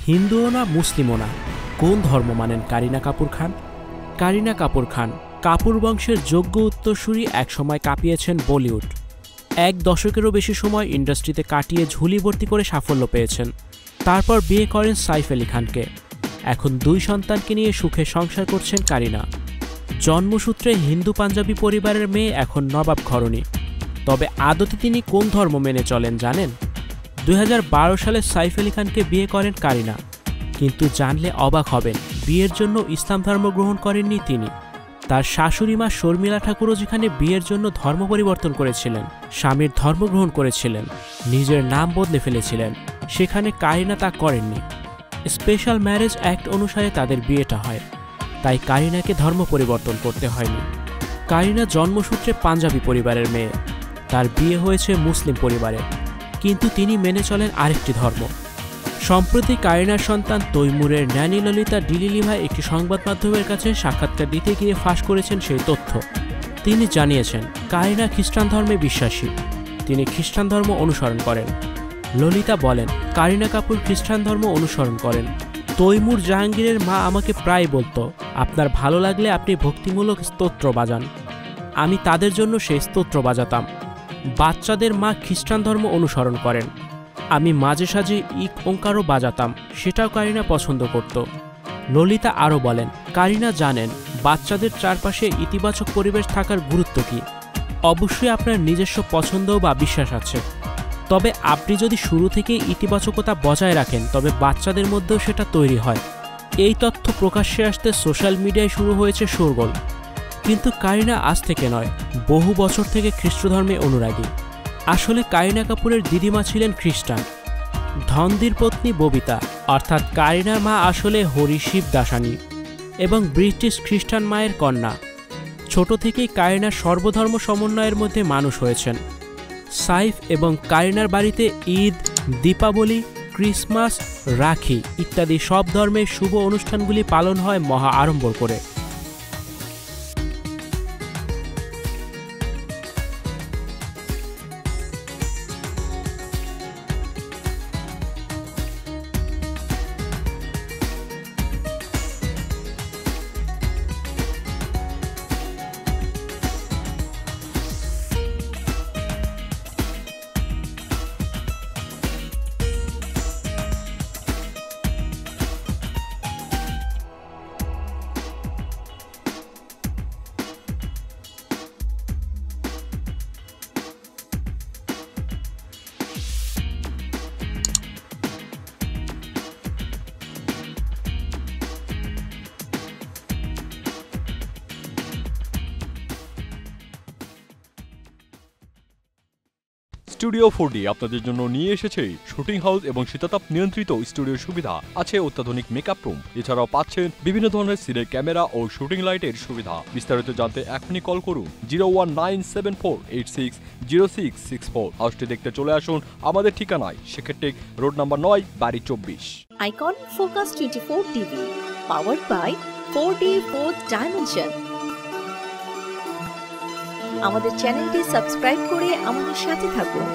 হিন্দুও না মুসলিমও না, কোন ধর্ম মানেন কারিনা কাপুর খান? কারিনা কাপুর খান কাপুর বংশের যোগ্য উত্তরসূরি, একসময় কাঁপিয়েছেন বলিউড। 1 দশকেরও বেশি সময় ইন্ডাস্ট্রিতে কাটিয়ে ঝুলি ভর্তি করে সাফল্য পেয়েছেন। তারপর বিয়ে করেন সাইফ আলী খানকে। এখন 2 সন্তানকে নিয়ে সুখে সংসার করছেন কারিনা। জন্মসূত্রে হিন্দু পাঞ্জাবি পরিবারের মেয়ে, এখন নবাব ঘরণী। তবে আদতে তিনি কোন ধর্ম মেনে চলেন জানেন? 2012 সালে সাইফ আলী খানকে বিয়ে করেন কারিনা। কিন্তু জানলে অবাক হবেন, বিয়ের জন্য ইসলাম ধর্ম গ্রহণ করেননি তিনি। তার শাশুড়ি মা শর্মিলা ঠাকুরও যেখানে বিয়ের জন্য ধর্ম পরিবর্তন করেছিলেন, স্বামীর ধর্ম গ্রহণ করেছিলেন, নিজের নাম বদলে ফেলেছিলেন, সেখানে কারিনা তা করেননি। স্পেশাল ম্যারেজ অ্যাক্ট অনুসারে তাদের বিয়েটা হয়, তাই কারিনাকে ধর্ম পরিবর্তন করতে হয়নি। কারিনা জন্মসূত্রে পাঞ্জাবি পরিবারের মেয়ে, তার বিয়ে হয়েছে মুসলিম পরিবারে, কিন্তু তিনি মেনে চলেন আরেকটি ধর্ম। সম্প্রতি কারিনার সন্তান তৈমুরের ন্যানি ললিতা ডিলিলিভাই একটি সংবাদ মাধ্যমের কাছে সাক্ষাৎকার দিতে গিয়ে ফাঁস করেছেন সেই তথ্য। তিনি জানিয়েছেন কারিনা খ্রিস্টান ধর্মে বিশ্বাসী, তিনি খ্রিস্টান ধর্ম অনুসরণ করেন। ললিতা বলেন, কারিনা কাপুর খ্রিস্টান ধর্ম অনুসরণ করেন। তৈমুর জাহাঙ্গীরের মা আমাকে প্রায় বলতো, আপনার ভালো লাগলে আপনি ভক্তিমূলক স্তোত্র বাজান। আমি তাদের জন্য সেই স্তোত্র বাজাতাম। বাচ্চাদের মা খ্রিস্টান ধর্ম অনুসরণ করেন, আমি মাঝে সাঝে ইক ওঙ্কারও বাজাতাম, সেটাও কারিনা পছন্দ করত। ললিতা আরও বলেন, কারিনা জানেন বাচ্চাদের চারপাশে ইতিবাচক পরিবেশ থাকার গুরুত্ব কী। অবশ্যই আপনার নিজস্ব পছন্দ বা বিশ্বাস আছে, তবে আপনি যদি শুরু থেকেই ইতিবাচকতা বজায় রাখেন, তবে বাচ্চাদের মধ্যেও সেটা তৈরি হয়। এই তথ্য প্রকাশ্যে আসতে সোশ্যাল মিডিয়ায় শুরু হয়েছে শোরগোল। কিন্তু কারিনা আজ থেকে নয়, বহু বছর থেকে খ্রিস্ট ধর্মে অনুরাগী। আসলে কারিনা কাপুরের দিদিমা ছিলেন খ্রিস্টান। ধনদির পত্নী ববিতা অর্থাৎ কারিনার মা আসলে হরি শিব দাসানী এবং ব্রিটিশ খ্রিস্টান মায়ের কন্যা। ছোট থেকেই কারিনা সর্বধর্ম সমন্বয়ের মধ্যে মানুষ হয়েছেন। সাইফ এবং কারিনার বাড়িতে ঈদ, দীপাবলি, ক্রিসমাস, রাখি ইত্যাদি সব ধর্মের শুভ অনুষ্ঠানগুলি পালন হয় মহা আড়ম্বর করে। স্টুডিও 4D আপনাদের জন্য নিয়ে এসেছে শুটিং হাউস এবং শীতাতাপ নিয়ন্ত্রিত স্টুডিওর সুবিধা, আছে অত্যাধুনিক মেকআপ রুম, এছাড়াও পাচ্ছেন বিভিন্ন ধরনের সিনের ক্যামেরা ও শুটিং লাইটের সুবিধা। বিস্তারিত জানতে এখনই কল করুন 01974860664। হাউসটি দেখতে চলে আসুন আমাদের ঠিকানায় সেক্ষেত্রে রোড নাম্বার 9, বাড়ি 24। Icon Focus 24 TV, powered by 4D Fourth Dimension। আমাদের চ্যানেলটি সাবস্ক্রাইব করে আমাদের সাথে থাকুন।